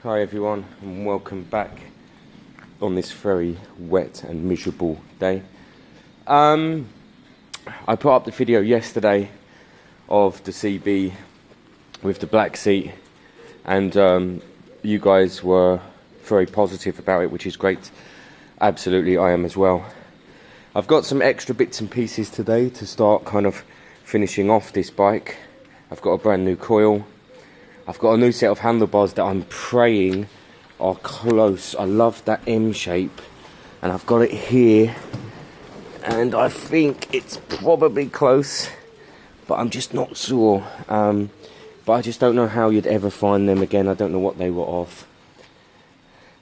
Hi everyone, and welcome back on this very wet and miserable day. I put up the video yesterday of the CB with the black seat, and you guys were very positive about it, which is great. Absolutely, I am as well. I've got some extra bits and pieces today to start kind of finishing off this bike. I've got a brand new coil. I've got a new set of handlebars that I'm praying are close. I love that M shape, and I've got it here, and I think it's probably close, but I'm just not sure. But I just don't know how you'd ever find them again. I don't know what they were of.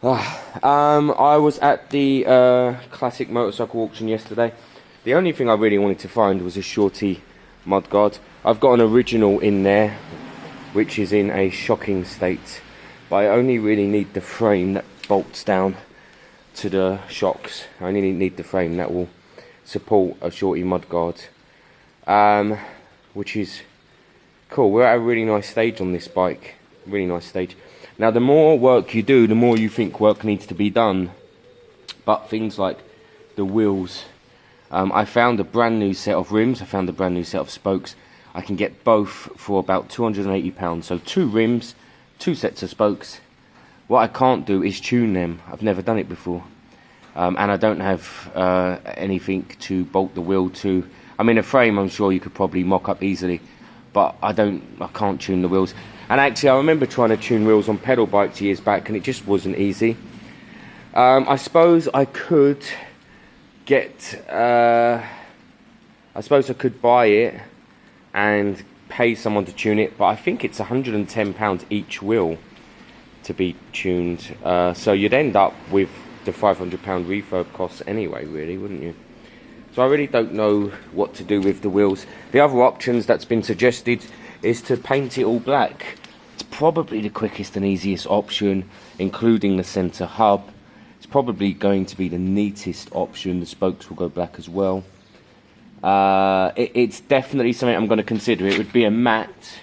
I was at the classic motorcycle auction yesterday. The only thing I really wanted to find was a shorty Mudguard. I've got an original in there, which is in a shocking state, but I only really need the frame that bolts down to the shocks. I only need the frame that will support a shorty Mudguard, which is cool. We're at a really nice stage on this bike, really nice stage. Now, the more work you do, the more you think work needs to be done, but things like the wheels, I found a brand new set of rims, I found a brand new set of spokes. I can get both for about £280, so 2 rims, 2 sets of spokes. What I can't do is tune them. I've never done it before, and I don't have anything to bolt the wheel to. I mean, a frame I'm sure you could probably mock up easily, but I can't tune the wheels. And actually, I remember trying to tune wheels on pedal bikes years back, and it just wasn't easy. I suppose I could get, I suppose I could buy it and pay someone to tune it, but I think it's £110 each wheel to be tuned, so you'd end up with the £500 refurb costs anyway, really, wouldn't you? So I really don't know what to do with the wheels. The other options that's been suggested is to paint it all black. It's probably the quickest and easiest option, including the centre hub. It's probably going to be the neatest option. The spokes will go black as well. It's definitely something I'm going to consider. It would be a matte,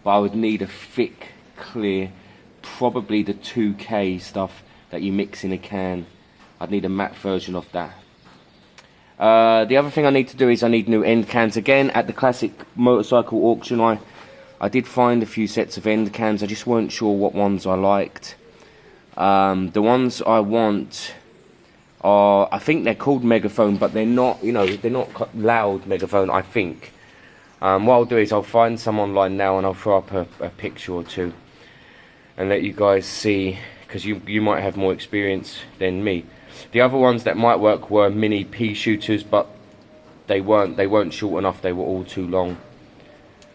but I would need a thick, clear, probably the 2K stuff that you mix in a can. I'd need a matte version of that. The other thing I need to do is I need new end cans. Again, at the classic motorcycle auction, I did find a few sets of end cans. I just weren't sure what ones I liked. The ones I want are, I think they're called megaphone, but they're not, you know, they're not loud megaphone, I think. What I'll do is I'll find some online now, and I'll throw up a picture or two and let you guys see, because you might have more experience than me. The other ones that might work were mini pea shooters, but they weren't short enough. They were all too long.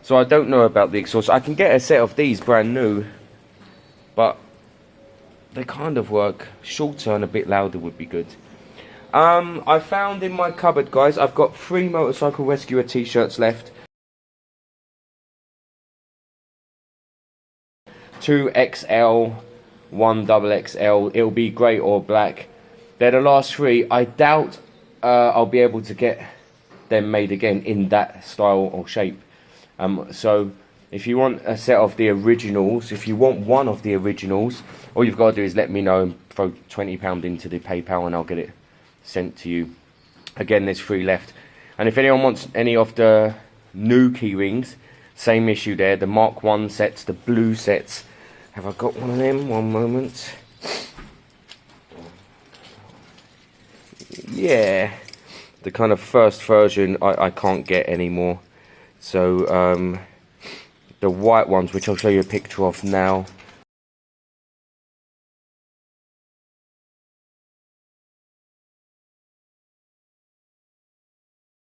So I don't know about the exhaust. I can get a set of these brand new, but they kind of work. Shorter and a bit louder would be good. I found in my cupboard, guys, I've got 3 Motorcycle Rescuer t-shirts left. 2 XL, 1 XXL. It'll be grey or black. They're the last 3. I doubt I'll be able to get them made again in that style or shape. So if you want a set of the originals, if you want one of the originals, all you've got to do is let me know and throw £20 into the PayPal, and I'll get it sent to you. Again, there's 3 left. And if anyone wants any of the new key rings, same issue there. The Mark 1 sets, the blue sets. Have I got one of them? One moment. Yeah, the kind of first version I can't get anymore. So the white ones, which I'll show you a picture of now,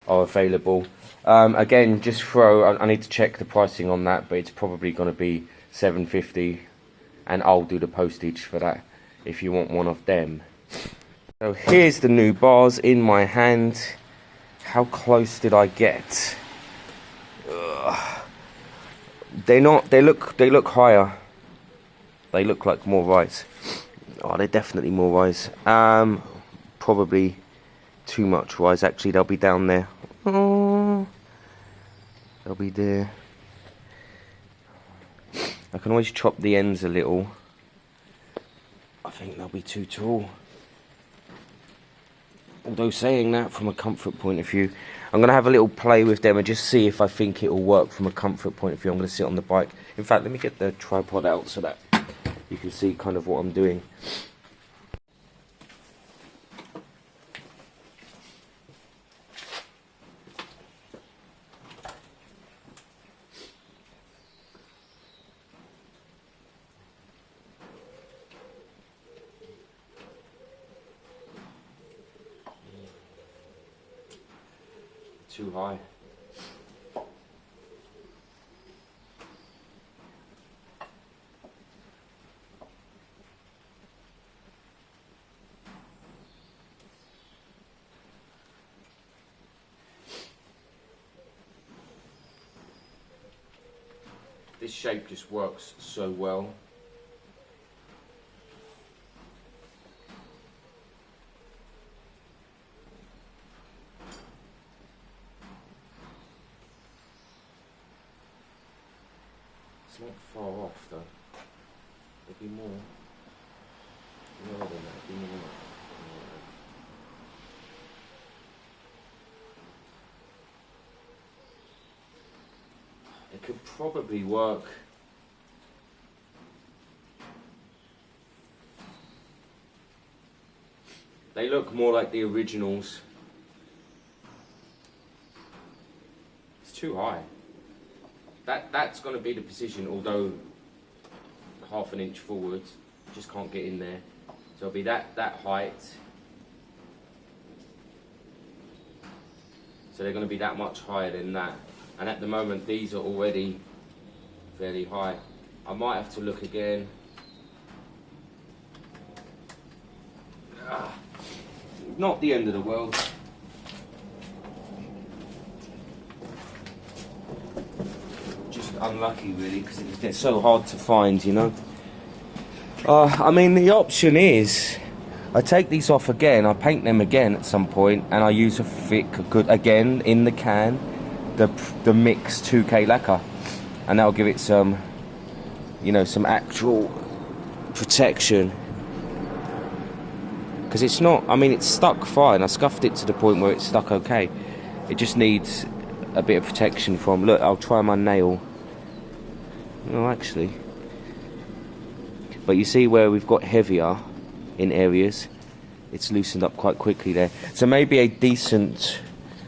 are available. Again, just I need to check the pricing on that, but it's probably going to be £7.50, and I'll do the postage for that if you want one of them. So here's the new bars in my hand. How close did I get? They look higher. They look like more rise. Oh, they're definitely more rise. Probably too much rise. Actually, they'll be down there. Oh, they'll be there. I can always chop the ends a little. I think they'll be too tall. Although saying that, from a comfort point of view, I'm going to have a little play with them and just see if I think it will work from a comfort point of view. I'm going to sit on the bike. In fact, let me get the tripod out so that you can see kind of what I'm doing. Too high. This shape just works so well. It's not far off though. There'll be more. No, there'll be more. It could probably work. They look more like the originals. It's too high. That's going to be the position, although half an inch forwards, just can't get in there. So it'll be that height. So they're going to be that much higher than that. And at the moment, these are already fairly high. I might have to look again. Not the end of the world. Just unlucky, really, because they're so hard to find, you know. I mean, the option is I take these off again, I paint them again at some point, and I use a thick, good, again, in the can, the mixed 2K lacquer, and that'll give it some, you know, some actual protection. Because it's not, I mean, it's stuck fine. I scuffed it to the point where it's stuck okay. It just needs a bit of protection from, look, I'll try my nail. No, actually. But you see where we've got heavier in areas, it's loosened up quite quickly there. So maybe a decent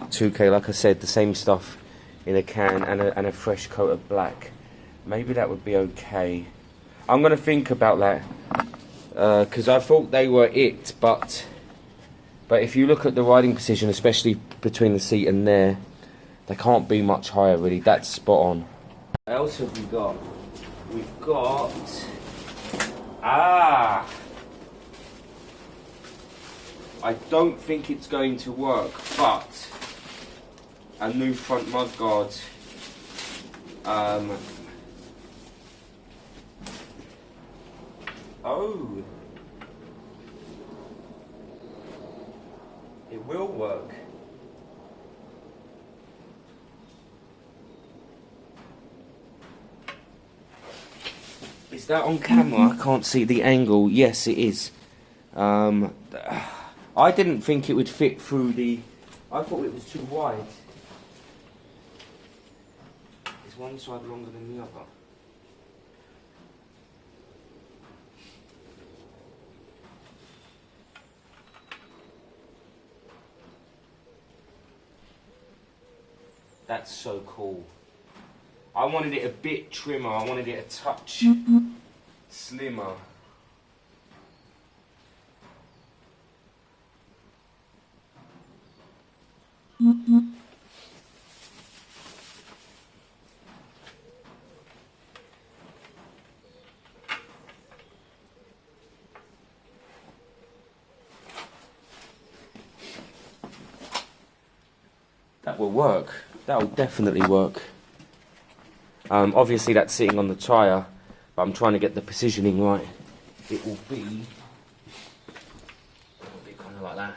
2K, like I said, the same stuff in a can and a fresh coat of black. Maybe that would be okay. I'm going to think about that. Because I thought they were it, but if you look at the riding position, especially between the seat and there, they can't be much higher really. That's spot on. What else have we got? We've got I don't think it's going to work, but a new front mudguard. Oh, it will work. Is that on camera? I can't see the angle. Yes, it is. I didn't think it would fit through the... I thought it was too wide. Is one side longer than the other? That's so cool. I wanted it a bit trimmer. I wanted it a touch slimmer. That will work. That will definitely work. Obviously that's sitting on the tyre, but I'm trying to get the positioning right. It will be kind of like that.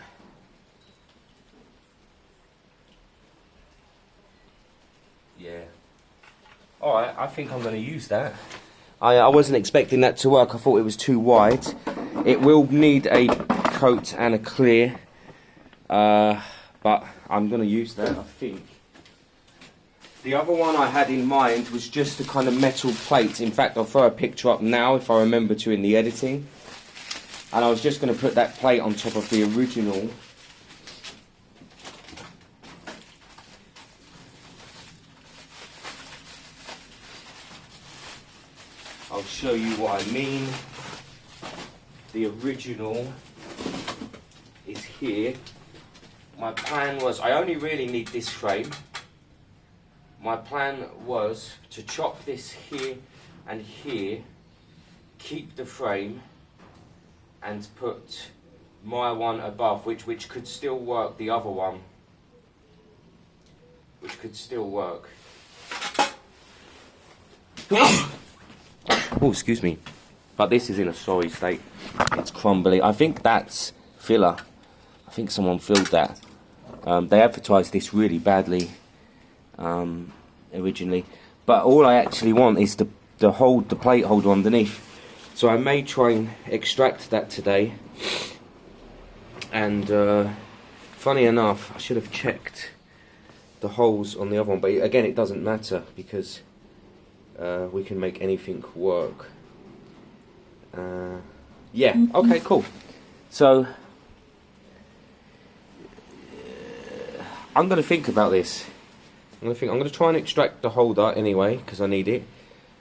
Yeah. Alright, I think I'm going to use that. I wasn't expecting that to work. I thought it was too wide. It will need a coat and a clear, but I'm going to use that, I think. The other one I had in mind was just the kind of metal plate. In fact, I'll throw a picture up now if I remember to in the editing. And I was just going to put that plate on top of the original. I'll show you what I mean. The original is here. My plan was, I only really need this frame. My plan was to chop this here and here, keep the frame, and put my one above, which could still work, the other one, which could still work. Oh, excuse me. But this is in a sorry state. It's crumbly. I think that's filler. I think someone filled that. They advertised this really badly originally. But all I actually want is the plate holder underneath. So I may try and extract that today. And funny enough, I should have checked the holes on the other one. But again, it doesn't matter because we can make anything work. Yeah, okay, cool. So I'm going to think about this. I'm going to try and extract the holder anyway because I need it.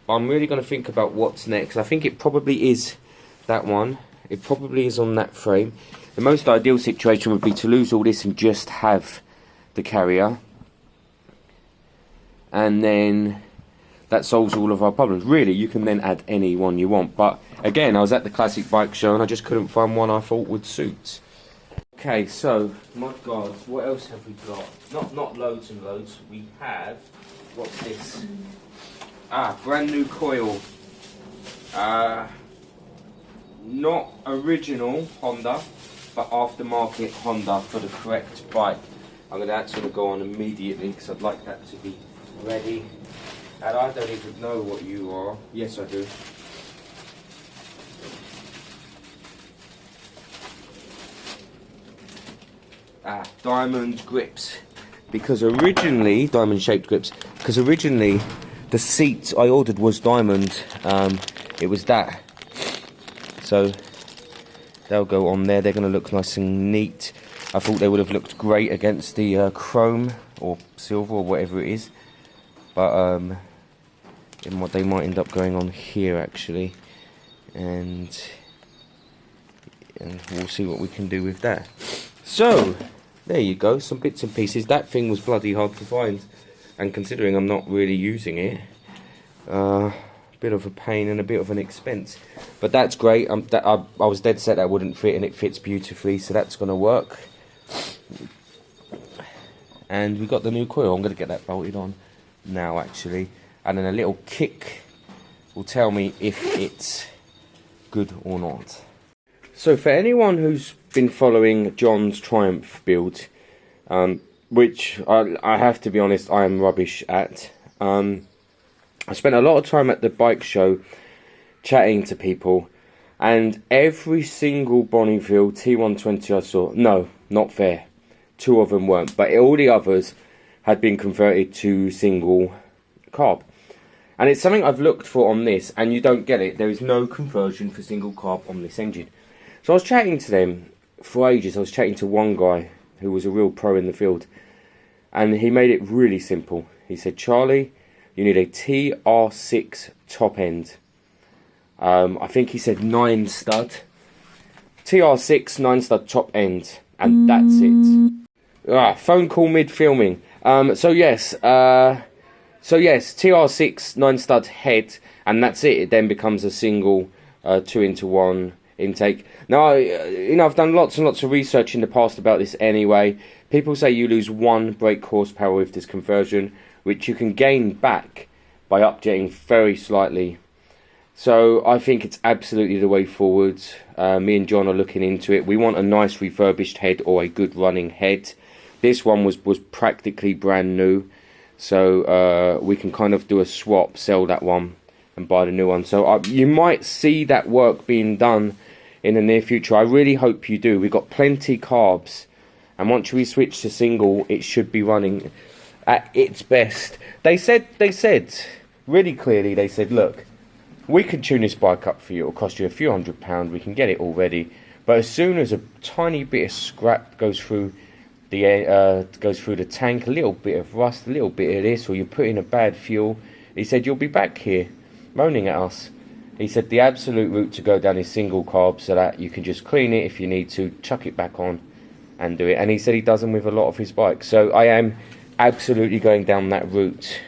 But I'm really going to think about what's next. I think it probably is that one. It probably is on that frame. The most ideal situation would be to lose all this and just have the carrier. And then that solves all of our problems. Really, you can then add any one you want. But again, I was at the classic bike show and I just couldn't find one I thought would suit. Okay, so Mudguards. What else have we got? Not loads and loads. We have, what's this? Brand new coil. Not original Honda, but aftermarket Honda for the correct bike. I'm going to actually go on immediately because I'd like that to be ready. And I don't even know what you are. Yes, I do. Diamond grips. Because originally, diamond shaped grips. Because originally, the seat I ordered was diamond. It was that. So, they'll go on there. They're going to look nice and neat. I thought they would have looked great against the chrome or silver or whatever it is. But, they might end up going on here actually, and we'll see what we can do with that. So there you go, some bits and pieces. That thing was bloody hard to find, and considering I'm not really using it, a bit of a pain and a bit of an expense. But that's great. I was dead set that wouldn't fit, and it fits beautifully, so that's going to work. And we got the new coil. I'm going to get that bolted on now actually. And then a little kick will tell me if it's good or not. So for anyone who's been following John's Triumph build, which I have to be honest, I am rubbish at. I spent a lot of time at the bike show chatting to people, and every single Bonneville T120 I saw, no, not fair, 2 of them weren't, but all the others had been converted to single carb. And it's something I've looked for on this, and you don't get it. There is no conversion for single carb on this engine. So I was chatting to them for ages. I was chatting to one guy who was a real pro in the field, and he made it really simple. He said, Charlie, you need a TR6 top end. I think he said 9 stud. TR6 9 stud top end, and that's it. Phone call mid filming. So yes, TR6 9 stud head, and that's it. It then becomes a single 2-into-1 intake. Now, I've done lots and lots of research in the past about this anyway. People say you lose 1 brake horsepower with this conversion, which you can gain back by upjetting very slightly. So I think it's absolutely the way forward. Me and John are looking into it. We want a nice refurbished head or a good running head. This one was practically brand new. So we can kind of do a swap, sell that one, and buy the new one. So you might see that work being done in the near future. I really hope you do. We've got plenty carbs, and once we switch to single, it should be running at its best. They said really clearly, they said, look, we can tune this bike up for you. It'll cost you a few £100. We can get it all ready, but as soon as a tiny bit of scrap goes through the tank, a little bit of rust, a little bit of this, or you put in a bad fuel, he said, you'll be back here moaning at us. He said the absolute route to go down is single carb, so that you can just clean it if you need to, chuck it back on and do it. And he said he does them with a lot of his bikes. So I am absolutely going down that route.